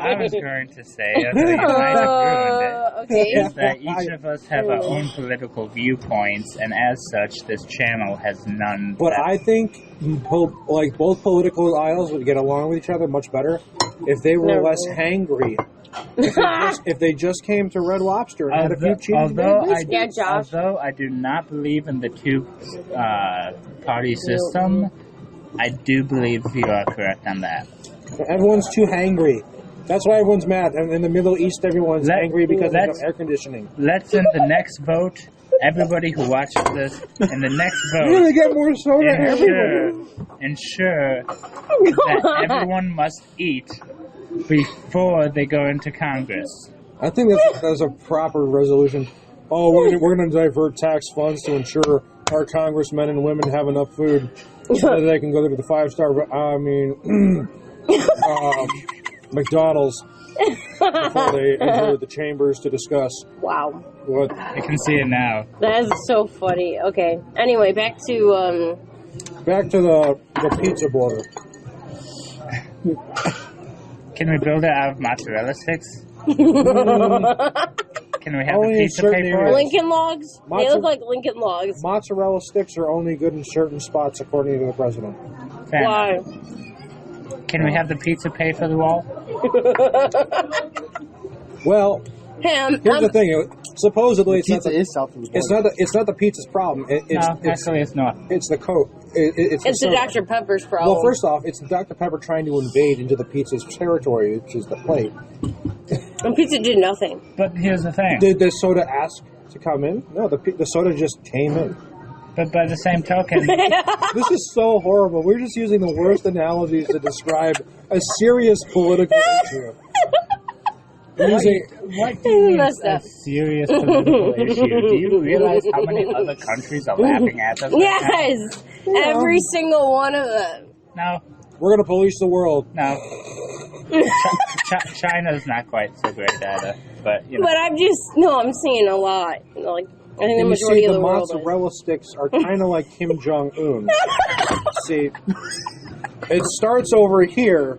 I was going to say, although you might have ruined it, Okay. is that each of us have our own political viewpoints, and as such, this channel has none. But that- I think both political aisles would get along with each other much better if they were No. less hangry. If they just came to Red Lobster and had a few cheese although biscuits. Yeah, Josh. although I do not believe in the two-party system, I do believe you are correct on that. Everyone's too hangry. That's why everyone's mad. And in the Middle East, everyone's angry because there's let's- no air conditioning. Let's in the next vote, everybody who watches this, in the next You're going vote, to get more soda everywhere. ensure that everyone must eat before they go into Congress. I think that's a proper resolution. Oh, we're going to divert tax funds to ensure our congressmen and women have enough food so that they can go to the 5-star. McDonald's before they enter the chambers to discuss Wow. what. I can see it now. That is so funny. Okay. Anyway, back to Back to the pizza border. Can we build it out of mozzarella sticks? Can we have Only the in pizza certain paper? areas. Lincoln Logs. They Mozza- look like Lincoln Logs. Mozzarella sticks are only good in certain spots, according to the president. Fair Why? enough. Can we have the pizza pay for the wall? Well, Him. here's the thing. Supposedly, it's not Pizza the, is south of the border. it's not the pizza's problem. Actually, it's not. It's the coat. It's It's the soda. Dr. Pepper's problem. Well, first off, it's Dr. Pepper trying to invade into the pizza's territory, which is the plate. And pizza did nothing. But here's the thing. Did the soda ask to come in? No, the soda just came in. But by the same token, This is so horrible. We're just using the worst analogies to describe a serious political issue. We're using, what do you mean Messed a up. serious political issue? Do you realize how many other countries are laughing at us? Yes! Every single one of them. No, we're going to police the world. no. China's not quite so great either, but you know. But I'm seeing a lot. Like, I think the And you majority see, of the the world is. mozzarella sticks are kind of like Kim Jong-un. See, it starts over here.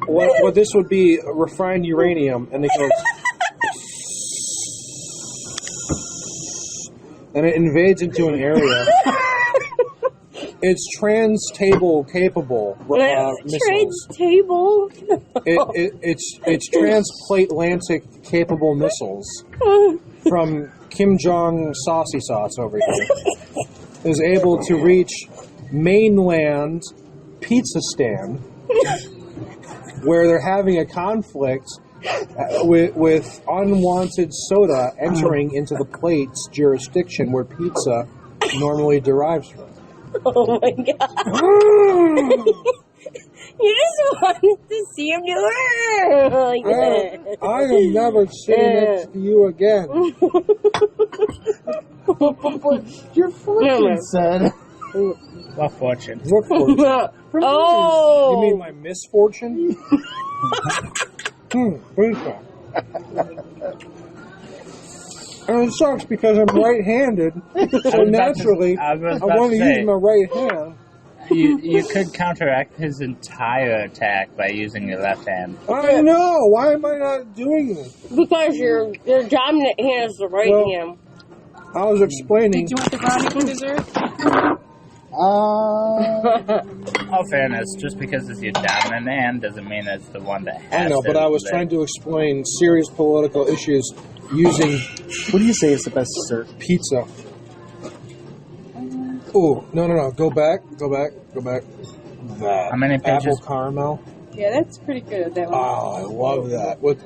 What this would be refined uranium, and it goes, and it invades into an area. It's trans-table capable missiles. Trades table. It's transatlantic capable missiles from Kim Jong Saucy Sauce over here is able to reach mainland Pizzastan, where they're having a conflict with unwanted soda entering into the plate's jurisdiction where pizza normally derives from. Oh my god. You just wanted to see him do it like that. I am never sitting next to you again. Your fortune said. What fortune? What fortune? Oh. You mean my misfortune? Please don't. And it sucks because I'm right-handed, so naturally I want to use my right hand. You could counteract his entire attack by using your left hand. I know. Why am I not doing this? Because your dominant hand is the right hand. I was explaining. Did you want the brownie for dessert? All fairness, just because it's your dominant hand doesn't mean it's the one that has I know, but I was trying to explain serious political issues using What do you say is the best dessert? pizza. Oh, no. Go back. That. How many Apple pages? caramel. Yeah, that's pretty good, that one. Oh, I love that. With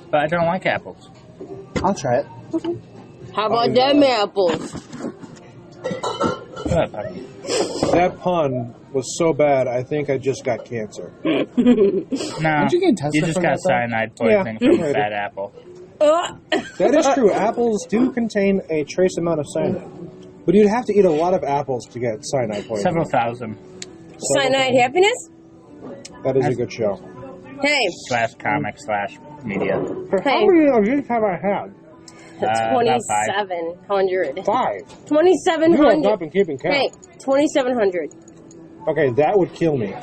But I don't like apples. I'll try it. How about them apples? Shut up, buddy. that pun was so bad, I think I just got cancer. No, Did you get tested you just for got that, though? cyanide poisoning from Yeah. a bad apple. That is true. Apples do contain a trace amount of cyanide. But you'd have to eat a lot of apples to get cyanide poisoning. Several thousand Cyanide happiness? That is a good show. Hey, / comic / media. How many of these have I had? About 2,700. 5. You have 2,700. not been keeping count. Hey, 2,700. Okay, that would kill me.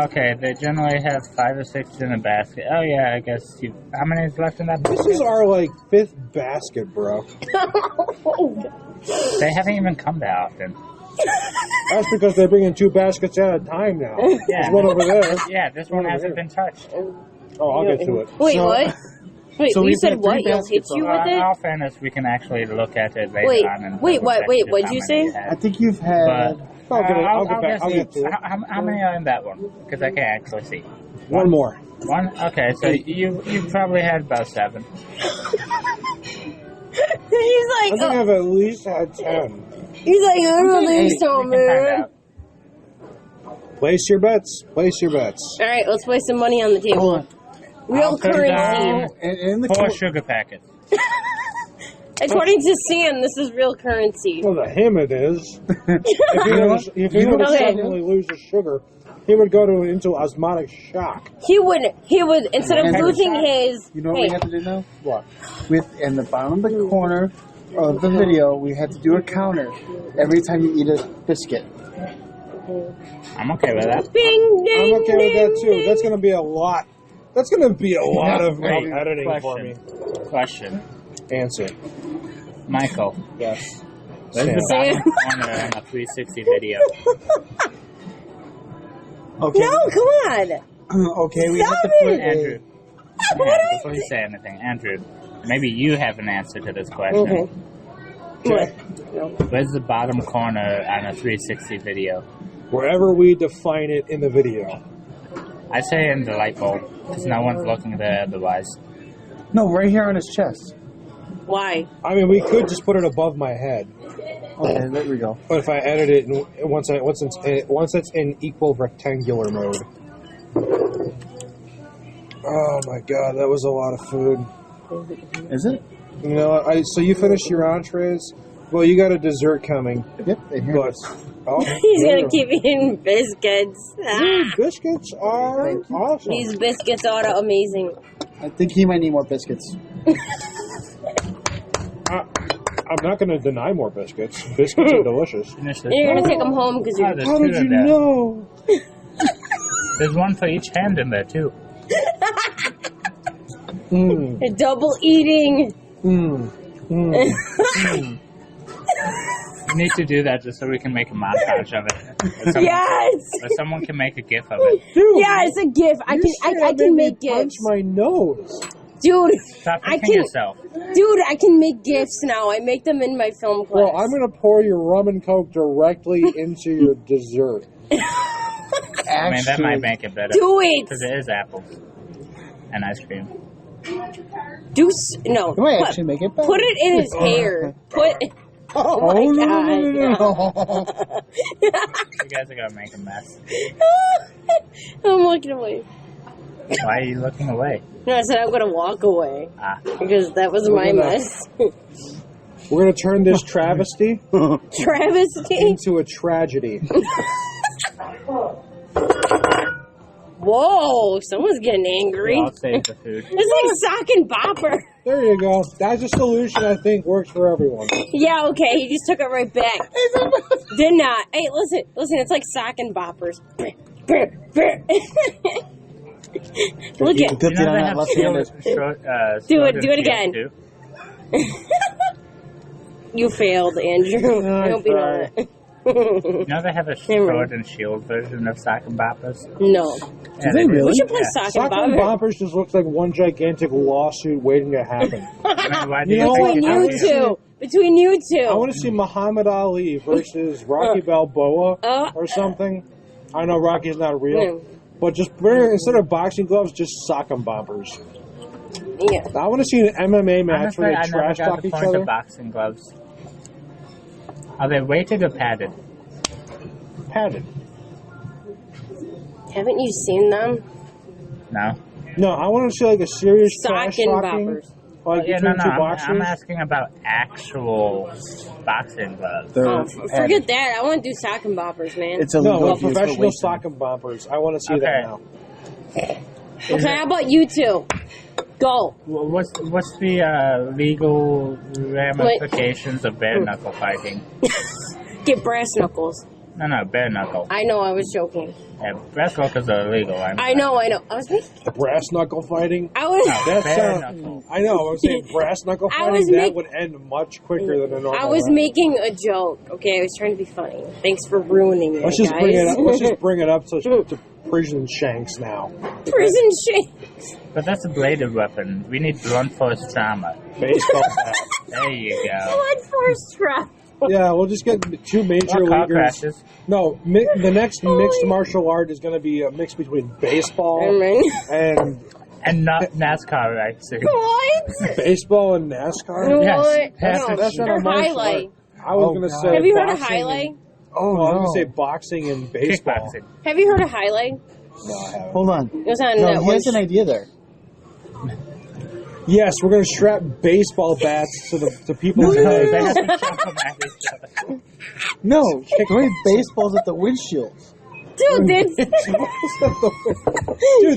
Okay, they generally have 5 or 6 in a basket. Oh yeah, I guess you. How many is left in that This basket? is our, 5th basket, bro. They haven't even come that often. That's because they bring in 2 baskets at a time now. Yeah. There's one over there. Yeah, this one hasn't been touched. Oh, I'll get to it. Wait, So- what? Wait, so you we've said had what? 3 You'll hit baskets you In with it? all fairness, we can actually look at it later Wait, on. And wait, what- wait, double-check what'd how you many say? had. I think you've had. But I'll get back. I'll get to it. How many are in that one? Because I can't actually see. One more. One? Okay, so you probably had about 7. He's I like, think I've at least had 10. he's like, I don't think so, We can find man. out. Place your bets. Place your bets. All right, let's place some money on the Hold table. on. Real I'll put currency. down In the 4 sugar packets. According to Sam, this is real currency. Well, to him it is. If he were to Okay. suddenly lose his sugar, he would go into osmotic shock. He would, instead of And- losing his, You know what hey, we have to do now? What? In the bottom of the corner of the video, we had to do a counter every time you eat a biscuit. I'm okay with that. bing, ding, I'm okay with that too. ding, That's going to be a lot. That's going to be a lot of Wait, editing for me. Question. Answer. Michael, Yes. where's the Sam. bottom corner on a 360 video? Okay. No, come on. Okay, we have to Stop put it. Andrew. Yeah, before you say anything, Andrew, maybe you have an answer to this question. Okay. What? Where's the bottom corner on a 360 video? Wherever we define it in the video. I say in the light bulb, because no one's looking there otherwise. No, right here on his chest. Why? I mean, we could just put it above my head. Okay, there we go. But if I edit it, once it's in equal rectangular mode. Oh my god, that was a lot of food. Is it? You know, so you finished your entrees. Well, you got a dessert coming, Yep. Here it but is. He's gonna keep eating biscuits. Ah, biscuits are Thank you. awesome. these biscuits are amazing. I think he might need more biscuits. I'm not going to deny more biscuits. Biscuits are delicious. Finish this You're one. gonna take them home because Oh, you're. there's How 2 did in you there. know? There's one for each hand in there, too. Mm, You're double eating. You need to do that just so we can make a montage of it. Or someone, Yes, or someone can make a gif of it. Dude, yes, a gift. I can make punch gifts, my nose. dude. Stop I picking can- yourself. Dude, I can make gifts now. I make them in my film class. Well, I'm going to pour your rum and coke directly into your dessert. I mean, that might make it better. Do it. Because it is apples. And ice cream. No. It might actually make it better. Put it in his hair. Oh my god. You guys are gonna make a mess. I'm looking away. Why are you looking away? No, I said I'm gonna walk away. Ah. Because that was my mess. We're going to turn this travesty Travesty? into a tragedy. Whoa, someone's getting angry. I'll save the food. It's like sock and bopper. There you go. That's a solution I think works for everyone. Yeah, okay, he just took it right back. Did not. Hey, listen, it's like sock and boppers. Look at Good thing You know I'm they not have left-handed. Do it again. You failed, Andrew. No, I hope you know that. You know they have a sword and shield version of Sock and Boppers? No. Yeah, they really? We should play Yeah. sock and Sock and bopper. Boppers just looks like one gigantic lawsuit waiting to happen. I mean, why do You know think what? Between it's I you wanna weird? see- two. Between you I two. want to see Muhammad Ali versus Rocky Balboa or something. I know Rocky's not real, but just instead of boxing gloves, just sock and boppers. Yeah. I want to see an MMA match Honestly, where I they never trash got talk the each point other. of boxing gloves. Are they weighted or padded? Padded. Haven't you seen them? No. No, I want to see like a serious Sock trash and talking, boppers. like Yeah, between no. two I'm boxers. asking about actual boxing gloves. They're Forget that. I want to do sock and boppers, man. It's illegal. No, if you put professional weights in. sock and boppers. I want to see Okay. that now. Okay, how about you two? Go. What's the legal ramifications of bare knuckle fighting? Get brass knuckles. No, bare knuckle. I know, I was joking. Yeah, brass knuckles are illegal. I know. I was making. Brass knuckle fighting. I was. That bare sounds. knuckle. I know. I was saying brass knuckle I fighting. was That make- would end much quicker than a normal. I was round. making a joke. Okay, I was trying to be funny. Thanks for ruining it, Let's just guys. bring it up. Let's just bring it up to prison shanks now. Prison shit. But that's a bladed weapon. We need blunt force trauma. Baseball bat. There you go. Blood force trap. Yeah, we'll just get two major Or car leaguers. crashes. No, the next mixed martial art is going to be a mix between baseball and And not NASCAR racing. What? baseball and NASCAR. Yes, What? pass No, it. That's not or a martial highlight. art. I was going to say. Have you heard of boxing highlight? and- I was going to say boxing and baseball. Kickboxing. Have you heard of highlight? No, I haven't. Hold on. It was on No, that he one. has an idea there. Yes, we're going to strap baseball bats to people's They heads. have to jump them at each other. No, throwing baseballs at the windshield. Dude, that's Dude,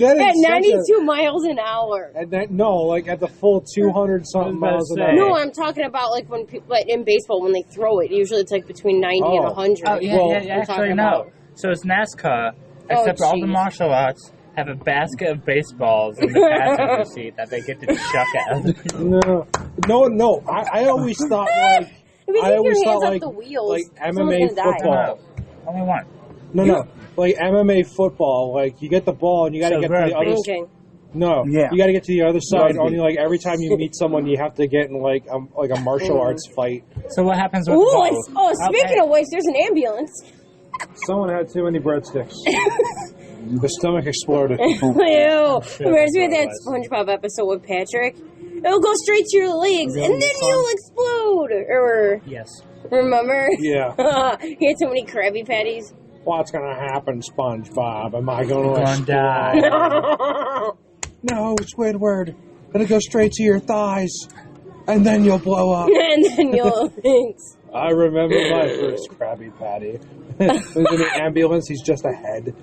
that at is such 92 miles an hour. At that, no, like at the full 200 something miles an hour. No, I'm talking about like when people, like in baseball, when they throw it, usually it's like between 90 and Oh. 100. Oh, yeah, Well, yeah, we're actually, talking no. about. So it's NASCAR, except all the jeez. martial arts have a basket of baseballs in the passenger seat that they get to chuck at. No. I always thought like If you I take always your hands thought off like the wheels, like someone's MMA gonna die. football. Only one. No, like MMA football. Like you get the ball and you got to So get to the rugby. other. Okay. No, Yeah. you got to get to the other side. Rugby. Only like every time you meet someone, you have to get in like a martial arts fight. So what happens with Ooh, the ball? speaking of which, there's an ambulance. Someone had too many breadsticks. The stomach exploded. Ew. Reminds me of that SpongeBob episode with Patrick. It'll go straight to your legs, and then you'll explode. Or, Yes. remember? Yeah. He had so many Krabby Patties. What's gonna happen, SpongeBob? Am I gonna Gonna explode? die. No, Squidward. It'll go straight to your thighs, and then you'll blow up. And then you'll... I remember my first Krabby Patty. He's in the ambulance. He's just a head.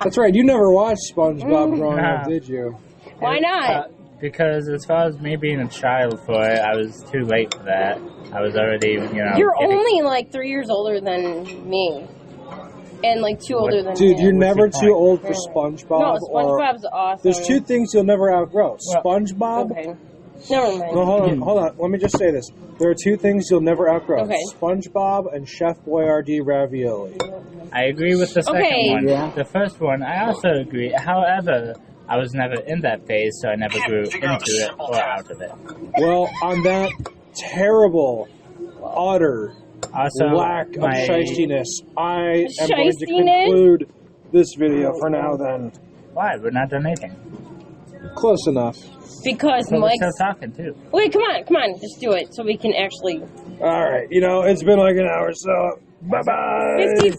That's right. You never watched SpongeBob growing up, Nah. did you? Why not? Because as far as me being a child for it, I was too late for that. I was already, You're getting- only like 3 years older than me. And like 2 older than Dude, me. you're never your too point? old for SpongeBob. No, or SpongeBob's awesome. there's two things you'll never outgrow: SpongeBob. Okay. Never mind. No, hold on. Let me just say this: there are two things you'll never outgrow: Okay. SpongeBob and Chef Boyardee ravioli. I agree with the second Okay. one. Yeah. The first one, I also agree. However, I was never in that phase, so I never grew into it or out of it. Well, on that terrible, utter Also, lack of my- shystiness, I am going to Shystiness? conclude this video for now. Then Why? We're not donating. Close enough. Because But we're Mike's... still talking, too. Wait, come on, just do it so we can actually... All right. It's been like an hour, so bye-bye. 50